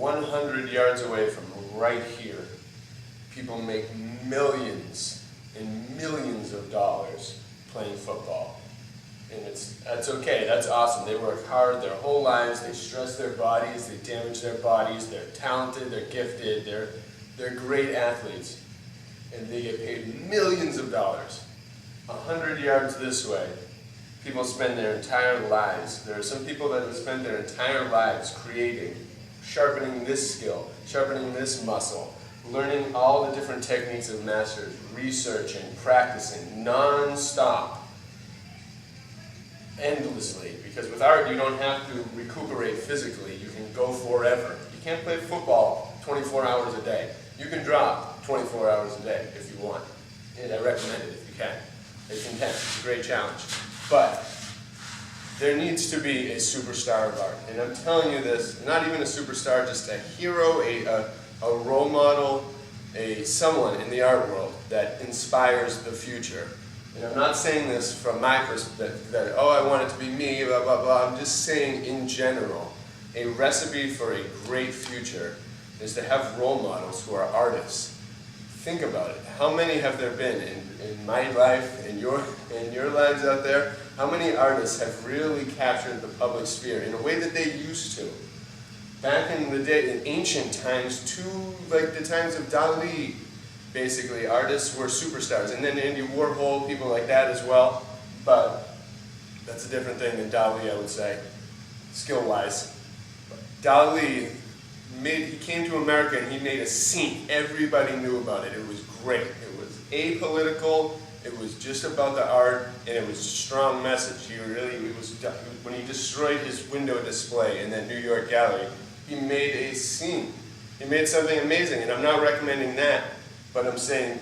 100 yards away from right here, people make millions and millions of dollars playing football. And that's okay, that's awesome. They work hard their whole lives, they stress their bodies, they damage their bodies, they're talented, they're gifted, they're great athletes. And they get paid millions of dollars. 100 yards this way, people spend their entire lives. There are some people that have spent their entire lives creating, sharpening this skill, sharpening this muscle, learning all the different techniques of masters, researching, practicing, non-stop, endlessly. Because with art, you don't have to recuperate physically. You can go forever. You can't play football 24 hours a day. You can draw 24 hours a day if you want. And I recommend it if you can. It's intense. It's a great challenge. But there needs to be a superstar of art. And I'm telling you this, not even a superstar, just a hero, a role model, someone in the art world that inspires the future. And I'm not saying this from my perspective, that, oh, I want it to be me, blah, blah, blah. I'm just saying in general, a recipe for a great future is to have role models who are artists. Think about it. How many have there been in my life, in your lives out there? How many artists have really captured the public sphere in a way that they used to? Back in the day, in ancient times, like the times of Dali, basically, artists were superstars. And then Andy Warhol, people like that as well. But that's a different thing than Dali, I would say, skill-wise. Dali, he came to America and he made a scene. Everybody knew about it. It was great. It was apolitical. It was just about the art, and it was a strong message. When he destroyed his window display in that New York gallery, he made a scene. He made something amazing, and I'm not recommending that, but I'm saying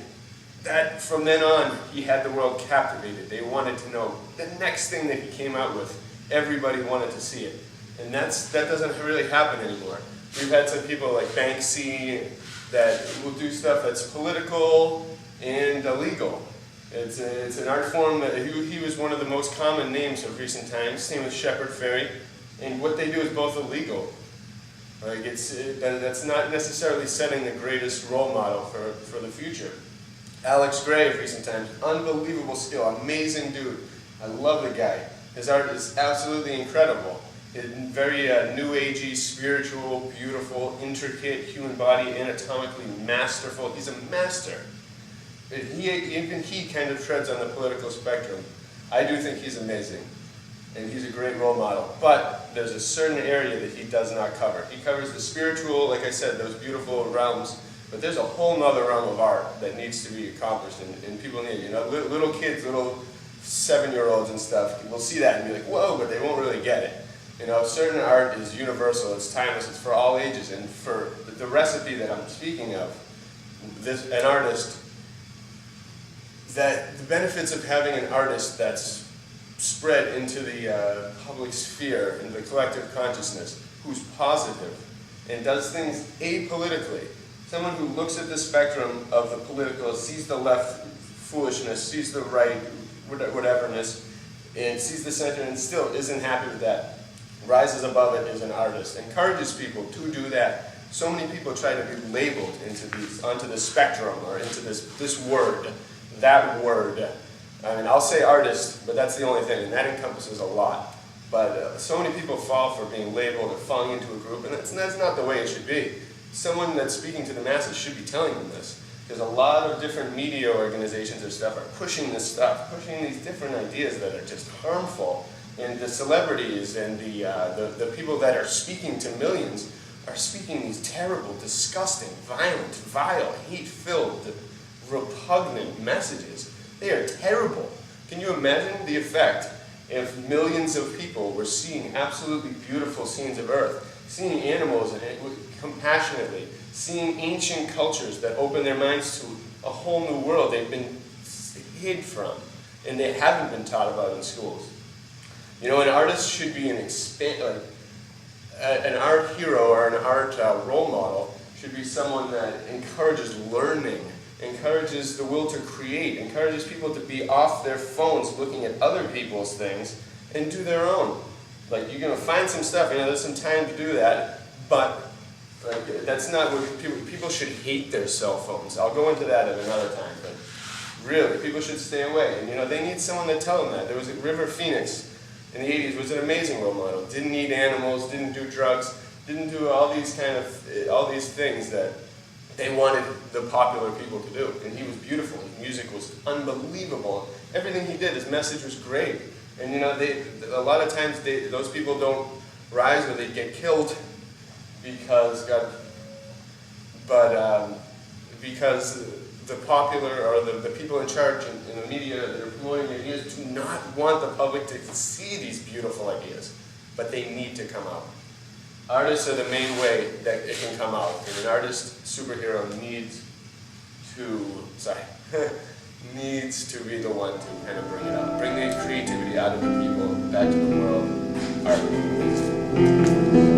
that from then on, he had the world captivated. They wanted to know the next thing that he came out with. Everybody wanted to see it, and that doesn't really happen anymore. We've had some people like Banksy that will do stuff that's political and illegal. It's an art form that he was one of the most common names of recent times. Same with Shepard Fairey, and what they do is both illegal. Like that's not necessarily setting the greatest role model for the future. Alex Gray of recent times, unbelievable skill, amazing dude. I love the guy. His art is absolutely incredible. Very new agey, spiritual, beautiful, intricate, human body, anatomically masterful. He's a master. Even he kind of treads on the political spectrum. I do think he's amazing, and he's a great role model. But there's a certain area that he does not cover. He covers the spiritual, like I said, those beautiful realms, but there's a whole nother realm of art that needs to be accomplished, and people need, little kids, little 7-year-olds and stuff will see that and be like, whoa, but they won't really get it. Certain art is universal, it's timeless, it's for all ages, and for the recipe that I'm speaking of, an artist, that the benefits of having an artist that's spread into the public sphere, into the collective consciousness, who's positive and does things apolitically. Someone who looks at the spectrum of the political, sees the left foolishness, sees the right whateverness, and sees the center and still isn't happy with that. Rises above it as an artist, encourages people to do that. So many people try to be labeled onto the spectrum or into this word, that word. I mean, I'll say artist, but that's the only thing, and that encompasses a lot. But so many people fall for being labeled or falling into a group, and that's not the way it should be. Someone that's speaking to the masses should be telling them this. Because a lot of different media organizations or stuff are pushing this stuff, pushing these different ideas that are just harmful. And the celebrities and the people that are speaking to millions are speaking these terrible, disgusting, violent, vile, hate-filled, repugnant messages. They are terrible. Can you imagine the effect if millions of people were seeing absolutely beautiful scenes of Earth, seeing animals compassionately, seeing ancient cultures that open their minds to a whole new world they've been hid from and they haven't been taught about in schools? An artist should be an art hero or an art role model should be someone that encourages learning, encourages the will to create, encourages people to be off their phones looking at other people's things and do their own. Like, you're going to find some stuff, there's some time to do that, but Like, that's not what people should hate their cell phones. I'll go into that at another time, but really, people should stay away. And you know, they need someone to tell them that. There was a River Phoenix in the 80s was an amazing role model. Didn't eat animals, didn't do drugs, didn't do all these things that they wanted the popular people to do. And he was beautiful. His music was unbelievable. Everything he did, his message was great. And you know, a lot of times those people don't rise or they get killed because because the popular or the people in charge in the media that are promoting ideas do not want the public to see these beautiful ideas, but they need to come out. Artists are the main way that it can come out, and an artist superhero needs to be the one to kind of bring it out, bring the creativity out of the people, back to the world. Art.